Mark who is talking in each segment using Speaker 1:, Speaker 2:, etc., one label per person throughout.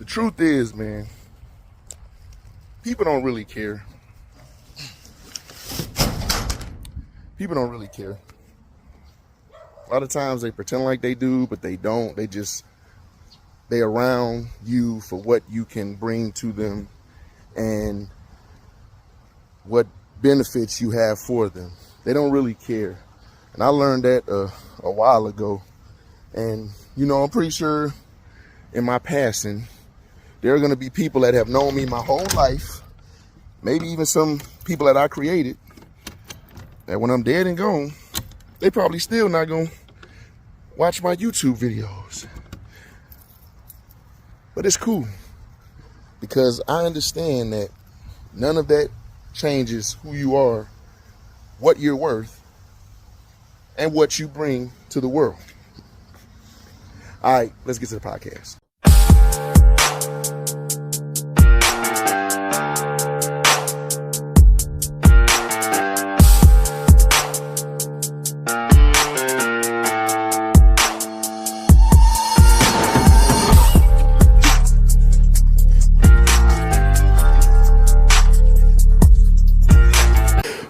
Speaker 1: The truth is, man, people don't really care. People don't really care. A lot of times they pretend like they do, but they don't. They around you for what you can bring to them and what benefits you have for them. They don't really care. And I learned that a while ago. And, I'm pretty sure in my passing, there are going to be people that have known me my whole life, maybe even some people that I created, that when I'm dead and gone, they probably still not going to watch my YouTube videos. But it's cool, because I understand that none of that changes who you are, what you're worth, and what you bring to the world. All right, let's get to the podcast.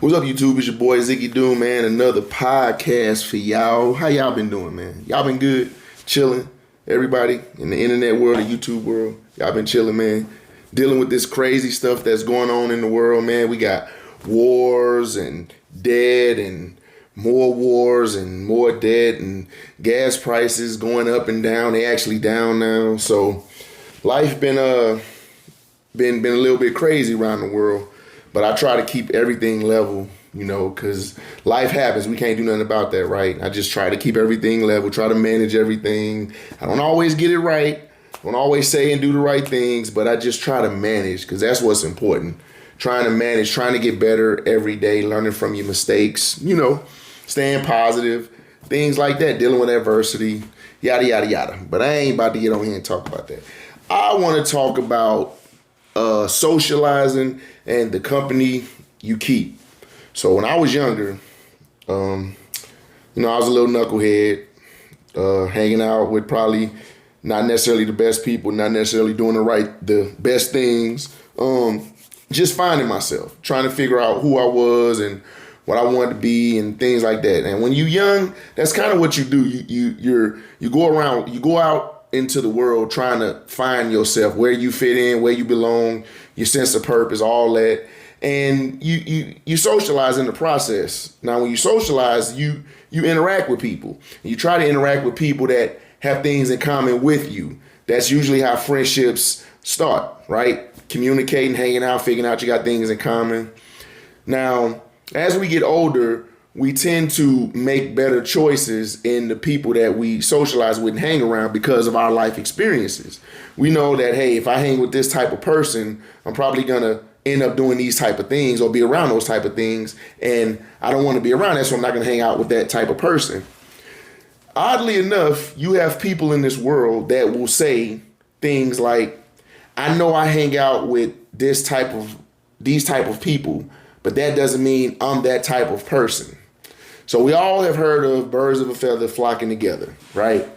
Speaker 1: What's up, YouTube? It's your boy Ziggy doing, man. Another podcast for y'all. How y'all been doing, man? Y'all been good? Chilling? Everybody in the internet world, the YouTube world, y'all been chilling, man. Dealing with this crazy stuff that's going on in the world, man. We got wars and dead and more wars and more dead and gas prices going up and down. They actually down now. So life been a little bit crazy around the world. But I try to keep everything level, because life happens. We can't do nothing about that, right? I just try to keep everything level, try to manage everything. I don't always get it right. I don't always say and do the right things, but I just try to manage, because that's what's important. Trying to manage, trying to get better every day, learning from your mistakes, staying positive, things like that, dealing with adversity, yada, yada, yada. But I ain't about to get on here and talk about that. I want to talk about socializing and the company you keep. So when I was younger, I was a little knucklehead, hanging out with probably not necessarily the best people, not necessarily doing the best things, just finding myself, trying to figure out who I was and what I wanted to be and things like that. And when you're young, that's kind of what you do. You go out into the world trying to find yourself, where you fit in, where you belong, your sense of purpose, all that. And you socialize in the process. Now, when you socialize, you interact with people. You try to interact with people that have things in common with you. That's usually how friendships start, right? Communicating, hanging out, figuring out you got things in common. Now, as we get older, we tend to make better choices in the people that we socialize with and hang around because of our life experiences. We know that, hey, if I hang with this type of person, I'm probably going to end up doing these type of things or be around those type of things. And I don't want to be around that, so I'm not going to hang out with that type of person. Oddly enough, you have people in this world that will say things like, I know I hang out with these type of people, but that doesn't mean I'm that type of person. So we all have heard of birds of a feather flocking together, right?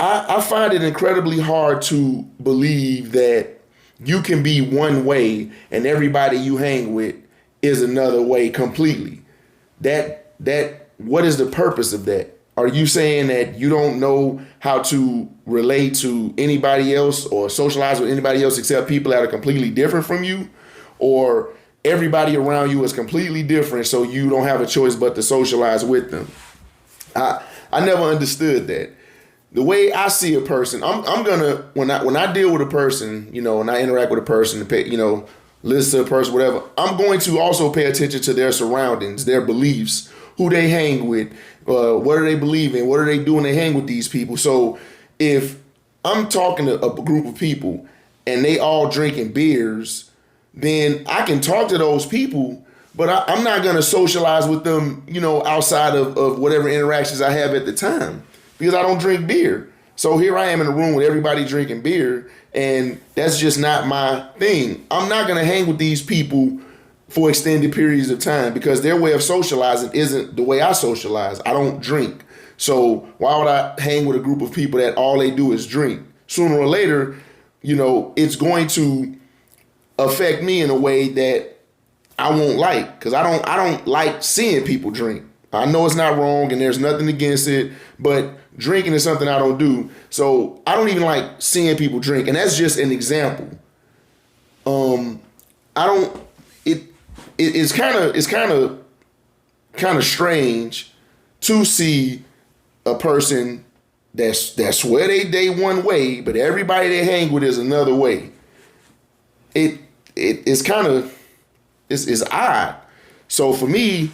Speaker 1: I find it incredibly hard to believe that you can be one way and everybody you hang with is another way completely. What is the purpose of that? Are you saying that you don't know how to relate to anybody else or socialize with anybody else except people that are completely different from you? Or everybody around you is completely different, so you don't have a choice but to socialize with them? I never understood that. The way I see a person, I'm gonna when I deal with a person, when I interact with a person, listen to a person, whatever, I'm going to also pay attention to their surroundings, their beliefs, who they hang with, what do they believe in, what are they doing? They hang with these people. So if I'm talking to a group of people and they all drinking beers, then I can talk to those people, but I'm not going to socialize with them, outside of whatever interactions I have at the time, because I don't drink beer. So here I am in a room with everybody drinking beer, and that's just not my thing. I'm not going to hang with these people for extended periods of time because their way of socializing isn't the way I socialize. I don't drink. So why would I hang with a group of people that all they do is drink? Sooner or later, it's going to affect me in a way that I won't like, because I don't like seeing people drink. I know it's not wrong and there's nothing against it, but drinking is something I don't do. So I don't even like seeing people drink, and that's just an example. I don't. It's kind of strange to see a person that swear they one way, but everybody they hang with is another way. It's kind of it's odd. So for me,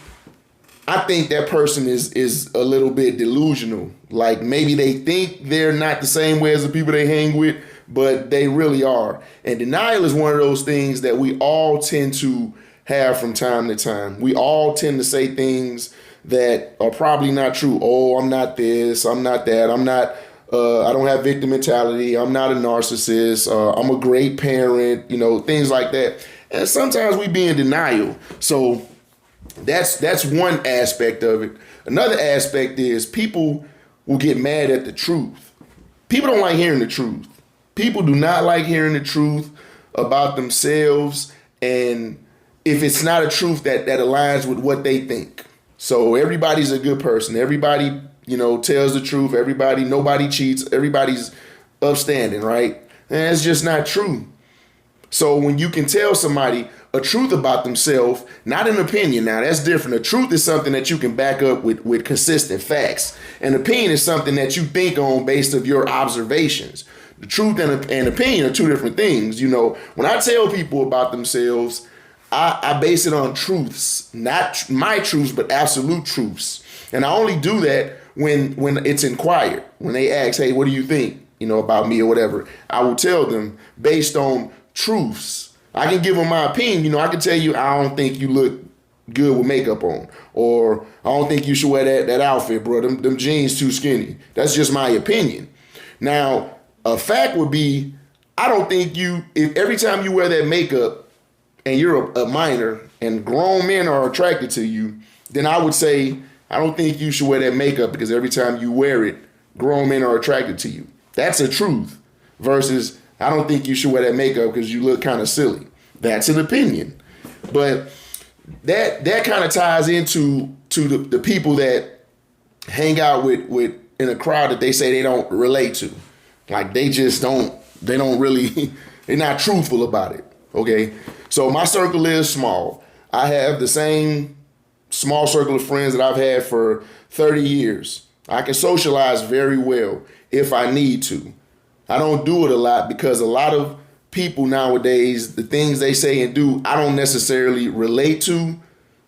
Speaker 1: I think that person is a little bit delusional. Like, maybe they think they're not the same way as the people they hang with, but they really are. And denial is one of those things that we all tend to have from time to time. We all tend to say things that are probably not true. Oh, I'm not this, I'm not that, I don't have victim mentality, I'm not a narcissist, I'm a great parent, things like that. And sometimes we be in denial. So that's one aspect of it. Another aspect is people will get mad at the truth. People don't like hearing the truth. People do not like hearing the truth about themselves, and if it's not a truth that aligns with what they think. So everybody's a good person. Everybody, tells the truth. Nobody cheats. Everybody's upstanding, right? And it's just not true. So when you can tell somebody a truth about themselves, not an opinion, now that's different. A truth is something that you can back up with consistent facts. An opinion is something that you think on based of your observations. The truth and opinion are two different things. When I tell people about themselves, I base it on truths, not my truths, but absolute truths. And I only do that when it's inquired. When they ask, hey, what do you think, about me or whatever, I will tell them based on truths. I can give them my opinion. I can tell you, I don't think you look good with makeup on, or I don't think you should wear that outfit, bro. Them jeans too skinny. That's just my opinion. Now, a fact would be, I don't think if every time you wear that makeup and you're a minor and grown men are attracted to you, then I would say, I don't think you should wear that makeup because every time you wear it, grown men are attracted to you. That's a truth. Versus, I don't think you should wear that makeup because you look kind of silly. That's an opinion. But that kind of ties into the people that hang out with in a crowd that they say they don't relate to. Like, they don't really, they're not truthful about it. Okay? So my circle is small. I have the same small circle of friends that I've had for 30 years. I can socialize very well if I need to. I don't do it a lot because a lot of people nowadays, the things they say and do, I don't necessarily relate to.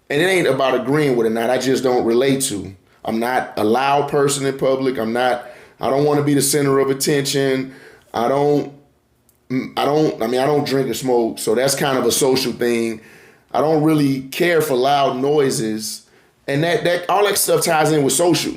Speaker 1: And it ain't about agreeing with it or not. I just don't relate to. I'm not a loud person in public. I don't want to be the center of attention. I don't drink or smoke, so that's kind of a social thing. I don't really care for loud noises. And that all that stuff ties in with social,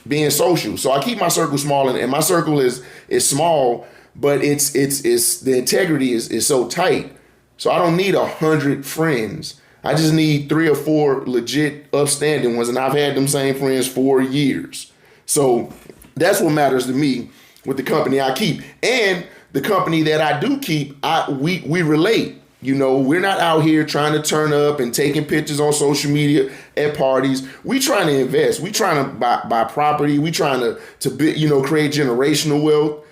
Speaker 1: being social. So I keep my circle small, and my circle is small, but it's the integrity is so tight. So I don't need 100 friends. I just need 3 or 4 legit upstanding ones, and I've had them same friends for years. So that's what matters to me with the company I keep. And the company that I do keep, we relate. We're not out here trying to turn up and taking pictures on social media at parties. We trying to invest. We trying to buy property. We trying to create generational wealth.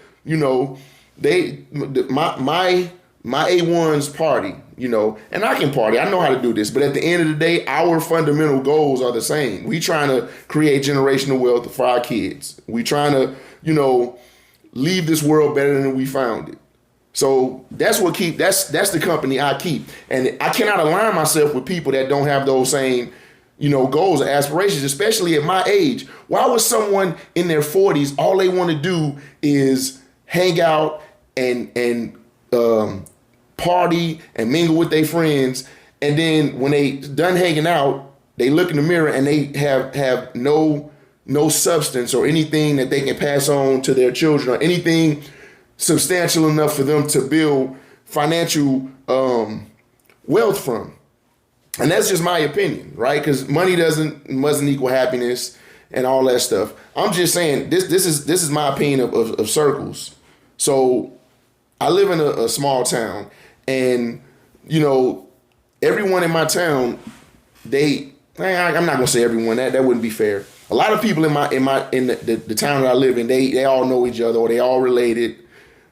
Speaker 1: My A1's party, and I can party. I know how to do this. But at the end of the day, our fundamental goals are the same. We trying to create generational wealth for our kids. We trying to, leave this world better than we found it. So that's the company I keep. And I cannot align myself with people that don't have those same, goals and aspirations, especially at my age. Why would someone in their 40s, all they want to do is hang out and party and mingle with their friends, and then when they done hanging out, they look in the mirror and they have no substance or anything that they can pass on to their children or anything substantial enough for them to build financial wealth from. And that's just my opinion, right? Because money doesn't equal happiness and all that stuff. I'm just saying this is my opinion of circles. So I live in a small town, and everyone in my town, I'm not gonna say everyone, that wouldn't be fair. A lot of people in the town that I live in, they all know each other, or they all related.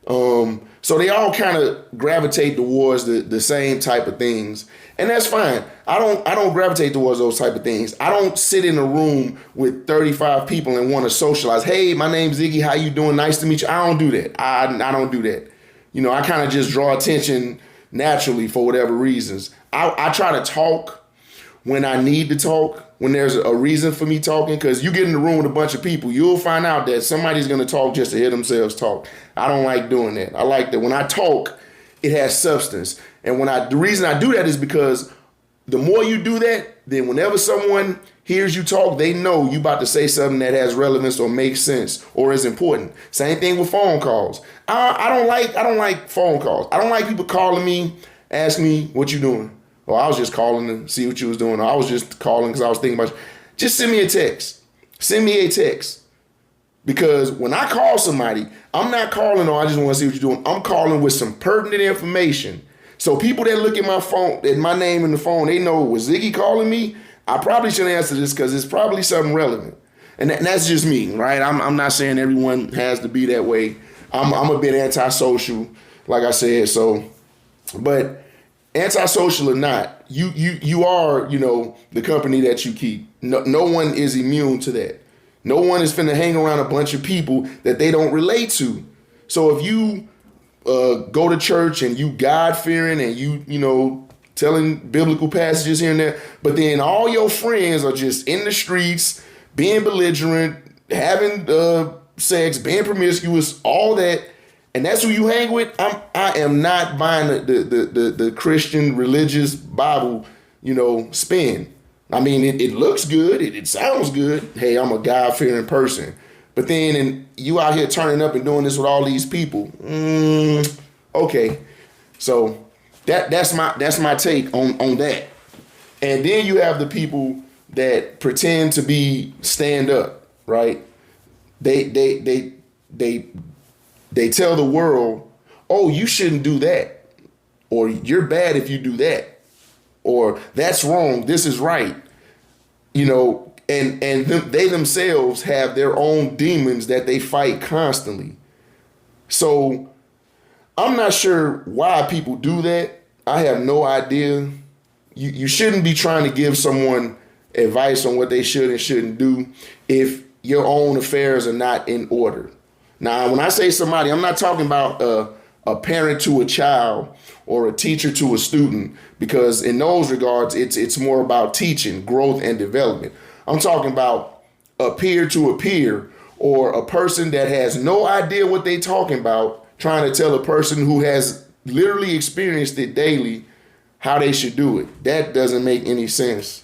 Speaker 1: So they all kind of gravitate towards the same type of things, and that's fine. I don't gravitate towards those type of things. I don't sit in a room with 35 people and want to socialize. Hey, my name's Ziggy. How you doing? Nice to meet you. I don't do that. I don't do that. I kind of just draw attention naturally for whatever reasons. I try to talk when I need to talk, when there's a reason for me talking, because you get in the room with a bunch of people, you'll find out that somebody's going to talk just to hear themselves talk. I don't like doing that. I like that when I talk, it has substance. And the reason I do that is because the more you do that, then whenever someone hears you talk, they know you about to say something that has relevance or makes sense or is important. Same thing with phone calls. I don't like phone calls. I don't like people calling me, asking me what you doing. Or I was just calling to see what you was doing. Or I was just calling because I was thinking about you. Just send me a text. Send me a text. Because when I call somebody, I'm not calling, I just want to see what you're doing. I'm calling with some pertinent information. So people that look at my phone, at my name in the phone, they know, was Ziggy calling me? I probably should answer this because it's probably something relevant. And that's just me, right? I'm not saying everyone has to be that way. I'm a bit antisocial, like I said. But antisocial or not, you are, the company that you keep. No one is immune to that. No one is finna hang around a bunch of people that they don't relate to. So if you go to church and you God-fearing and you telling biblical passages here and there, but then all your friends are just in the streets, being belligerent, having sex, being promiscuous, all that, and that's who you hang with, I am not buying the Christian religious Bible, spin. I mean, it looks good, it sounds good. Hey, I'm a God-fearing person. But then you out here turning up and doing this with all these people. Okay. So that's my take on that. And then you have the people that pretend to be stand up, right? They tell the world, oh, you shouldn't do that. Or you're bad if you do that. Or that's wrong, this is right. And they themselves have their own demons that they fight constantly. So I'm not sure why people do that. I have no idea. You shouldn't be trying to give someone advice on what they should and shouldn't do if your own affairs are not in order. Now, when I say somebody, I'm not talking about a parent to a child or a teacher to a student, because in those regards, it's more about teaching, growth, and development. I'm talking about a peer to a peer, or a person that has no idea what they're talking about, trying to tell a person who has literally experienced it daily how they should do it. That doesn't make any sense.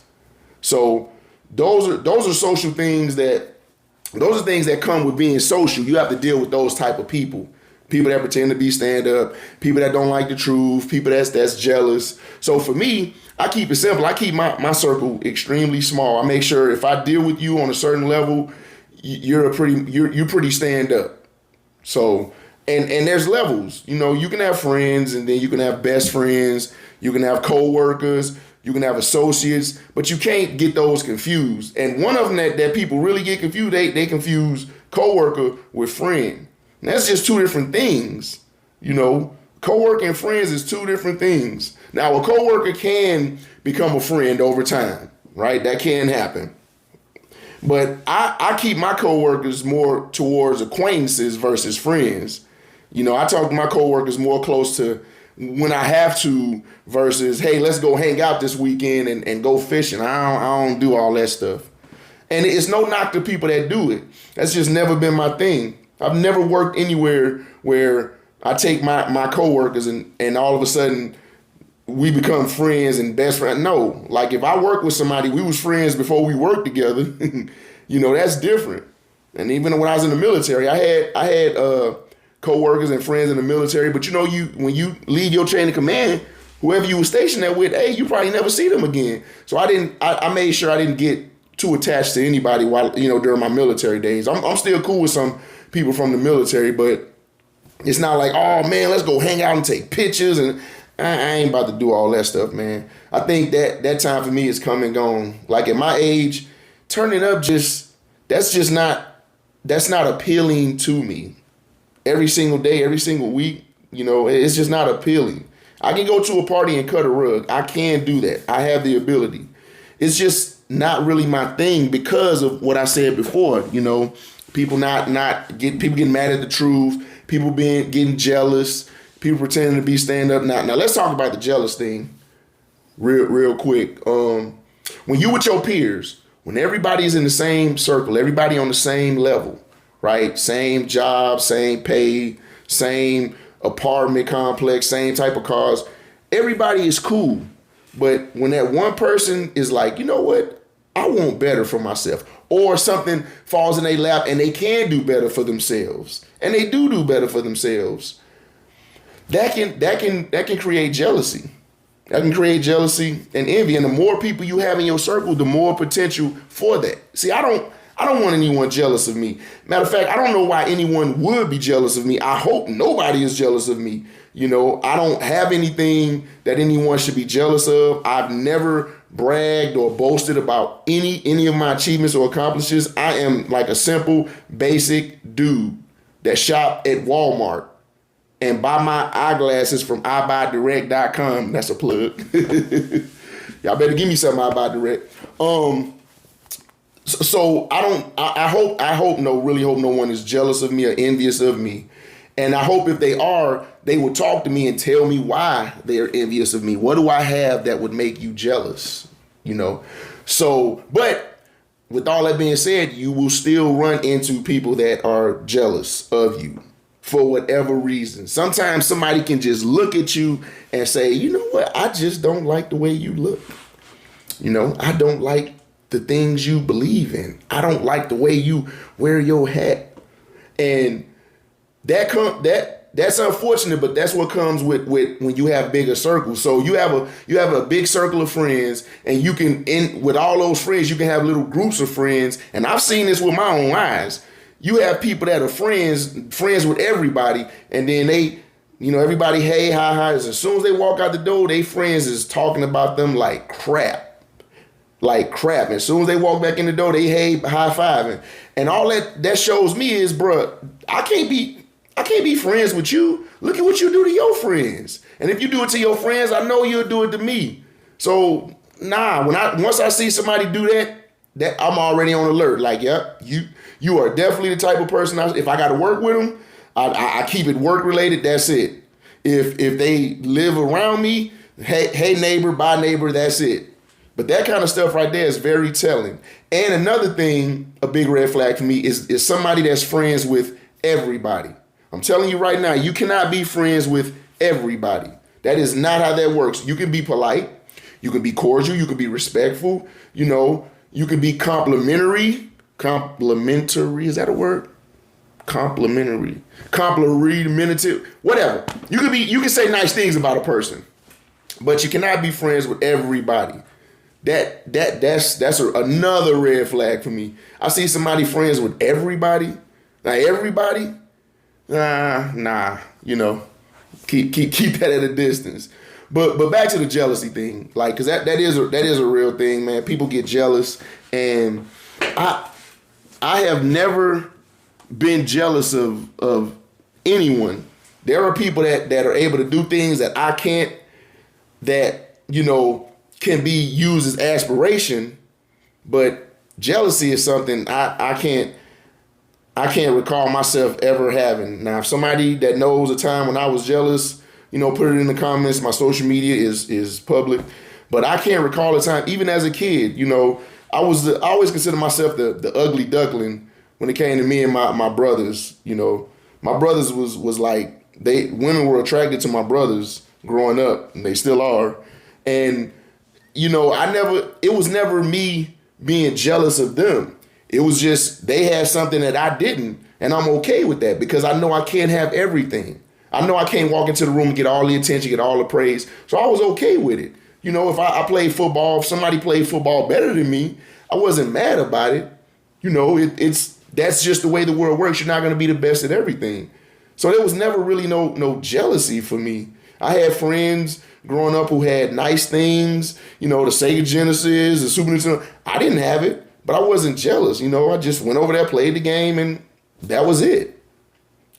Speaker 1: So those are social things that come with being social. You have to deal with those type of people. People that pretend to be stand-up, people that don't like the truth, people that's jealous. So for me, I keep it simple. I keep my circle extremely small. I make sure if I deal with you on a certain level, you're pretty stand-up. So and there's levels. You can have friends, and then you can have best friends. You can have co-workers. You can have associates, but you can't get those confused. And one of them that people really get confused, they confuse co-worker with friend. And that's just two different things. Co-worker and friends is two different things. Now, a co-worker can become a friend over time, right? That can happen. But I keep my co-workers more towards acquaintances versus friends. I talk to my co-workers more close to when I have to versus, hey, let's go hang out this weekend and go fishing. I don't do all that stuff. And it's no knock to people that do it. That's just never been my thing. I've never worked anywhere where I take my coworkers and all of a sudden we become friends and best friends. No, like if I work with somebody, we was friends before we worked together. That's different. And even when I was in the military, I had co-workers and friends in the military, but when you leave your chain of command, whoever you were stationed there with, hey, you probably never see them again. So I made sure I didn't get too attached to anybody while during my military days. I'm still cool with some people from the military, but It's not like, oh man, let's go hang out and take pictures, and I ain't about to do all that stuff, man. I think that time for me is come and gone. Like at my age, turning up that's not appealing to me. Every single day, every single week, it's just not appealing. I can go to a party and cut a rug. I can do that. I have the ability. It's just not really my thing because of what I said before. People people getting mad at the truth. People getting jealous. People pretending to be stand up. Now let's talk about the jealous thing, real quick. When you with your peers, when everybody's in the same circle, everybody on the same level, right? Same job, same pay, same apartment complex, same type of cars. Everybody is cool. But when that one person is like, you know what? I want better for myself. Or something falls in their lap and they can do better for themselves. And they do better for themselves. That can create jealousy. That can create jealousy and envy. And the more people you have in your circle, the more potential for that. See, I don't want anyone jealous of me. Matter of fact, I don't know why anyone would be jealous of me. I hope nobody is jealous of me. I don't have anything that anyone should be jealous of. I've never bragged or boasted about any of my achievements or accomplishments. I am like a simple, basic dude that shop at Walmart and buy my eyeglasses from iBuyDirect.com. That's a plug. Y'all better give me something iBuyDirect. So I really hope no one is jealous of me or envious of me. And I hope if they are, they will talk to me and tell me why they're envious of me. What do I have that would make you jealous? So, but with all that being said, you will still run into people that are jealous of you for whatever reason. Sometimes somebody can just look at you and say, you know what? I just don't like the way you look. I don't like the things you believe in. I don't like the way you wear your hat. And that's unfortunate, but that's what comes with when you have bigger circles. So you have a big circle of friends, and you can with all those friends, you can have little groups of friends. And I've seen this with my own eyes. You have people that are friends with everybody, and then they, everybody hey hi. As soon as they walk out the door, they friends is talking about them like crap. And as soon as they walk back in the door, they hey high fiving, and all that shows me is, bruh, I can't be friends with you. Look at what you do to your friends. And if you do it to your friends, I know you'll do it to me. So once I see somebody do that I'm already on alert. Like, yep, you are definitely the type of person. If I got to work with them, I keep it work related. That's it. If they live around me, hey neighbor, bye neighbor. That's it. But that kind of stuff right there is very telling. And another thing, a big red flag for me is somebody that's friends with everybody. I'm telling you right now, you cannot be friends with everybody. That is not how that works. You can be polite. You can be cordial. You can be respectful. You can be complimentary. Complimentary, is that a word? Complimentary. Complimentary. Whatever. You can say nice things about a person, but you cannot be friends with everybody. That's another red flag for me. I see somebody friends with everybody. Like everybody. Nah, keep that at a distance. But back to the jealousy thing, like, cause that is a real thing, man. People get jealous, and I have never been jealous of anyone. There are people that are able to do things that I can't, that can be used as aspiration, but jealousy is something I can't recall myself ever having. Now, if somebody that knows a time when I was jealous, put it in the comments. My social media is public, but I can't recall a time, even as a kid. I always consider myself the ugly duckling when it came to me and my brothers. My brothers was like, women were attracted to my brothers growing up, and they still are. And it was never me being jealous of them. It was just they had something that I didn't, and I'm okay with that because I know I can't have everything. I know I can't walk into the room and get all the attention, get all the praise. So I was okay with it. If I played football, if somebody played football better than me, I wasn't mad about it. That's just the way the world works. You're not going to be the best at everything. So there was never really no jealousy for me. I had friends growing up who had nice things, the Sega Genesis, the Super Nintendo. I didn't have it, but I wasn't jealous. I just went over there, played the game, and that was it.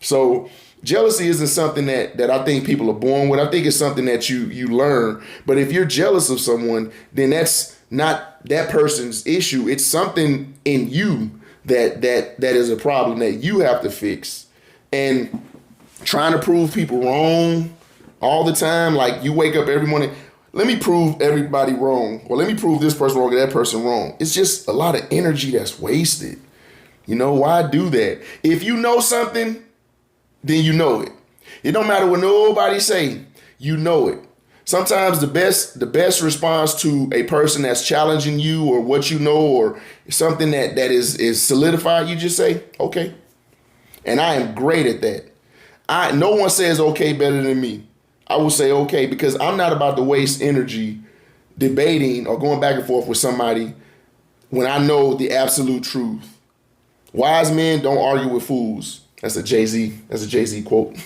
Speaker 1: So jealousy isn't something that I think people are born with. I think it's something that you learn. But if you're jealous of someone, then that's not that person's issue. It's something in you that is a problem that you have to fix. And trying to prove people wrong all the time, like you wake up every morning, let me prove everybody wrong, or let me prove this person wrong or that person wrong. It's just a lot of energy that's wasted. Why do that? If you know something, then you know it. It don't matter what nobody say, you know it. Sometimes the best response to a person that's challenging you or what you know or something that is solidified, you just say, okay. And I am great at that. No one says okay better than me. I will say okay because I'm not about to waste energy debating or going back and forth with somebody when I know the absolute truth. Wise men don't argue with fools. That's a Jay-Z quote.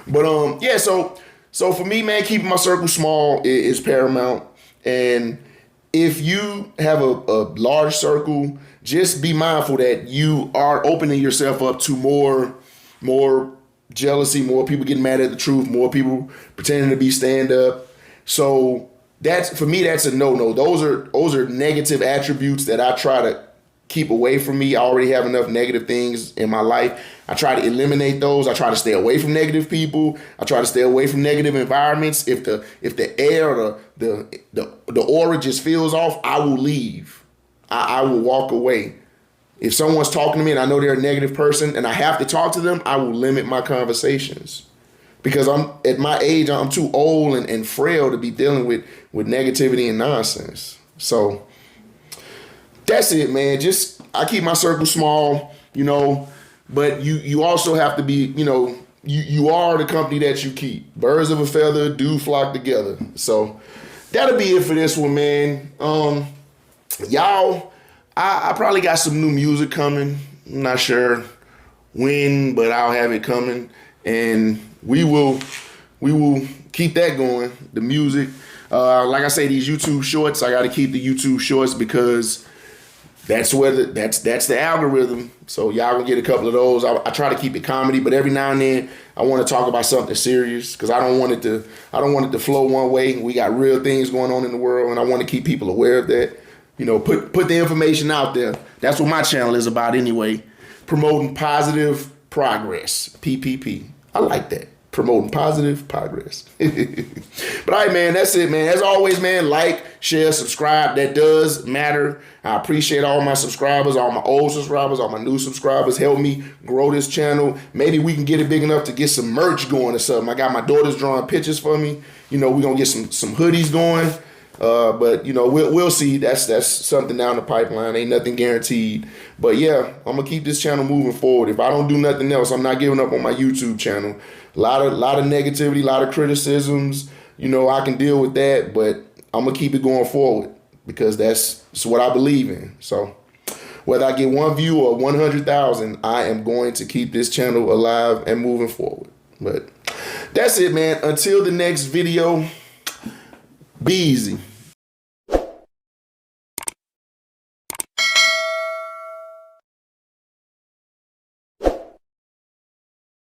Speaker 1: But yeah, so for me, man, keeping my circle small is paramount. And if you have a large circle, just be mindful that you are opening yourself up to more jealousy, more people getting mad at the truth, more people pretending to be stand up. So for me, that's a no-no. Those are negative attributes that I try to keep away from me. I already have enough negative things in my life. I try to eliminate those. I try to stay away from negative people. I try to stay away from negative environments. If the air or the aura just feels off, I will leave. I will walk away. If someone's talking to me and I know they're a negative person and I have to talk to them, I will limit my conversations. Because I'm at my age, I'm too old and frail to be dealing with negativity and nonsense. So that's it, man. I keep my circle small, but you also have to be, you are the company that you keep. Birds of a feather do flock together. So that'll be it for this one, man. Y'all, I probably got some new music coming. I'm not sure when, but I'll have it coming. And we will keep that going, the music. Like I say, these YouTube shorts, I got to keep the YouTube shorts because that's where that's the algorithm. So y'all gonna get a couple of those. I try to keep it comedy, but every now and then I want to talk about something serious because I don't want it to flow one way. We got real things going on in the world, and I want to keep people aware of that. Put the information out there. That's what my channel is about anyway. Promoting positive progress. PPP. I like that. Promoting positive progress. But all right, man, that's it, man. As always, man, like, share, subscribe. That does matter. I appreciate all my subscribers, all my old subscribers, all my new subscribers. Help me grow this channel. Maybe we can get it big enough to get some merch going or something. I got my daughters drawing pictures for me. We're going to get some hoodies going. But we'll see. That's something down the pipeline. Ain't nothing guaranteed. But yeah, I'm gonna keep this channel moving forward. If I don't do nothing else, I'm not giving up on my YouTube channel. A lot of negativity, a lot of criticisms. I can deal with that, but I'm gonna keep it going forward because that's what I believe in. So whether I get one view or 100,000, I am going to keep this channel alive and moving forward. But that's it, man. Until the next video. Be easy.